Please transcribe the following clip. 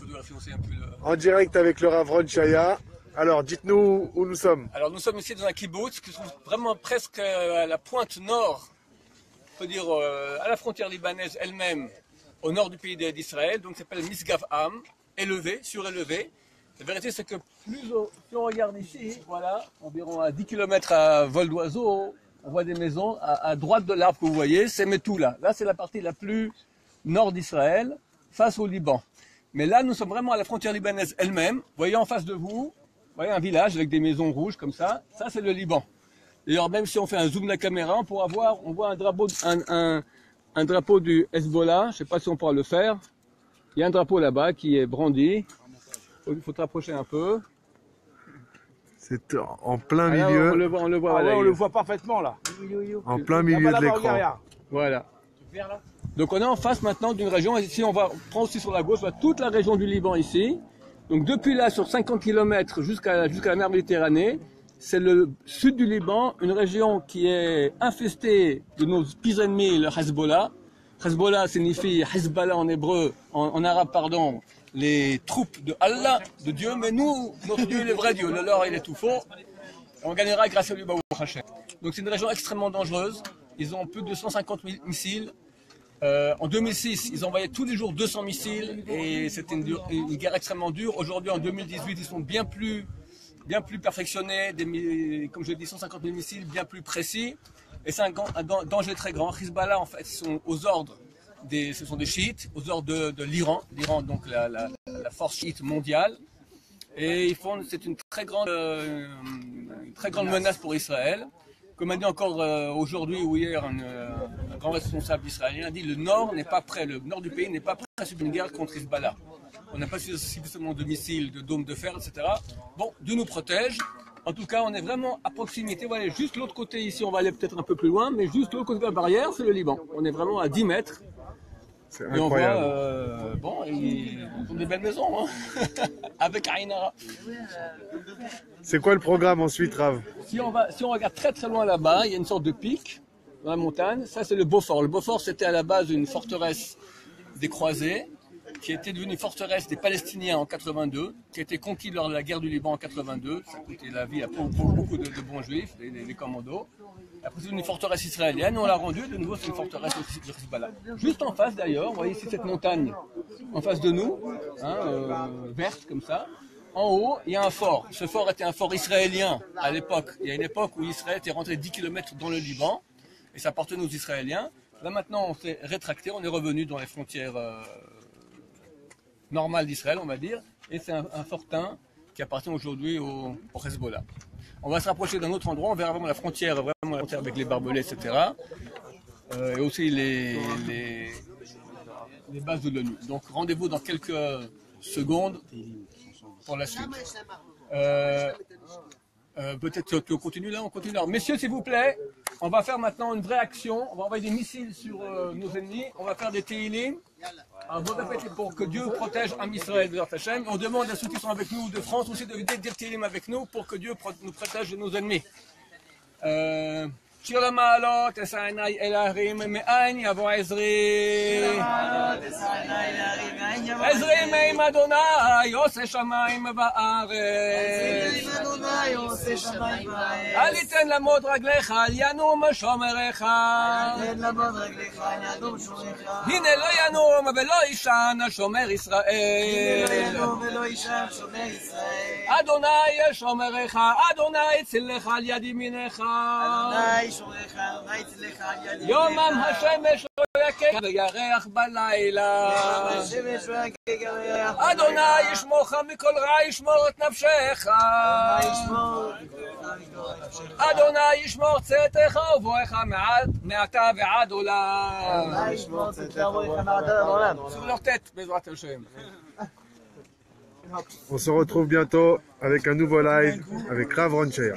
photographie, on sait un peu En direct avec le Rav Ron Chaya. Alors, dites-nous où nous sommes. Alors nous sommes ici dans un kibbutz qui se trouve vraiment presque à la pointe nord, on peut dire à la frontière libanaise elle-même, au nord du pays d'Israël, donc ça s'appelle Misgav Am, élevé, surélevé. La vérité c'est que si on regarde ici, voilà, environ à 10 km à vol d'oiseau, on voit des maisons à droite de l'arbre que vous voyez, c'est Metoula. Là c'est la partie la plus nord d'Israël, face au Liban. Mais là nous sommes vraiment à la frontière libanaise elle-même, vous voyez en face de vous, voyez un village avec des maisons rouges comme ça c'est le Liban. D'ailleurs, même si on fait un zoom de la caméra, on voit un drapeau du Hezbollah, je ne sais pas si on pourra le faire. Il y a un drapeau là-bas qui est brandi. Il faut te rapprocher un peu. C'est en plein Là, milieu. on le voit, Ouais, on le voit parfaitement là. En plein milieu de l'écran. Voilà. Donc on est en face maintenant d'une région, ici on prend aussi sur la gauche, on voit toute la région du Liban ici. Donc depuis là, sur 50 km jusqu'à la mer Méditerranée, c'est le sud du Liban, une région qui est infestée de nos pires ennemis, le Hezbollah. Hezbollah signifie Hezbollah en hébreu, en arabe pardon, les troupes de Allah, de Dieu, mais nous, notre Dieu est le vrai Dieu, le leur il est tout faux. On gagnera grâce à lui, Baruch Hashem. Donc c'est une région extrêmement dangereuse, ils ont plus de 150 missiles. En 2006, ils envoyaient tous les jours 200 missiles et c'était une guerre extrêmement dure. Aujourd'hui, en 2018, ils sont bien plus perfectionnés, comme je l'ai dit, 150 000 missiles bien plus précis. Et c'est un danger très grand. Hezbollah, en fait, sont aux ordres ce sont des chiites, aux ordres de l'Iran. L'Iran, donc la force chiite mondiale. Et c'est une très grande menace pour Israël. Comme a dit encore aujourd'hui ou hier un grand responsable israélien, a dit le nord du pays n'est pas prêt à subir une guerre contre Hezbollah. On n'a pas suffisamment de missiles, de dômes de fer, etc. Bon, Dieu nous protège. En tout cas, on est vraiment à proximité. Voilà, juste l'autre côté ici, on va aller peut-être un peu plus loin, mais juste l'autre côté de la barrière, c'est le Liban. On est vraiment à 10 mètres. C'est et incroyable. On voit, ils ont des belles maisons, hein. Avec Aïnara. C'est quoi le programme ensuite, Rav? Si on regarde très très loin là-bas, il y a une sorte de pic dans la montagne. Ça, c'est le Beaufort. Le Beaufort, c'était à la base une forteresse des croisés, qui était devenue forteresse des Palestiniens en 82, qui a été conquise lors de la guerre du Liban en 82. Ça a coûté la vie à beaucoup de bons juifs, des commandos. Après, c'est devenu une forteresse israélienne. On l'a rendue. De nouveau, c'est une forteresse aussi de Hezbollah. Juste en face, d'ailleurs, vous voyez ici cette montagne en face de nous, verte comme ça. En haut, il y a un fort. Ce fort était un fort israélien à l'époque. Il y a une époque où Israël était rentré 10 km dans le Liban et ça appartenait aux Israéliens. Là maintenant, on s'est rétracté, on est revenu dans les frontières normales d'Israël, on va dire. Et c'est un fortin qui appartient aujourd'hui au Hezbollah. On va se rapprocher d'un autre endroit, on verra vraiment la frontière avec les barbelés, etc. Et aussi les bases de l'ONU. Donc rendez-vous dans quelques secondes pour la suite. Peut-être qu'on continue là, on continue là. Messieurs, s'il vous plaît, on va faire maintenant une vraie action. On va envoyer des missiles sur nos ennemis. On va faire des Teilim. Un bon appétit pour que Dieu protège Am Israël de Hachem. On demande à ceux qui sont avec nous de France aussi de dire Teilim avec nous pour que Dieu nous protège de nos ennemis. שיר המעלות, אשא עיני אל ההרים, מאין יבוא עזרי? עזרי מעם אדוני, עושה שמיים וארץ. אל יתן למוט רגליך, אל ינום שומרך. הנה לא ינום ולא יישן שומר ישראל. אדוני שומרך, אדוני צילך על יד ימינך. יומם השמש לא יכך וירח בלילה. אדוני ישמורך מכל רע, ישמור את נפשך. אדוני ישמור צאתך ובואך מעתה ועד עולם. sur leur tête, בעזרת השם. On se retrouve bientôt avec un nouveau live avec Rav Ron Chaya.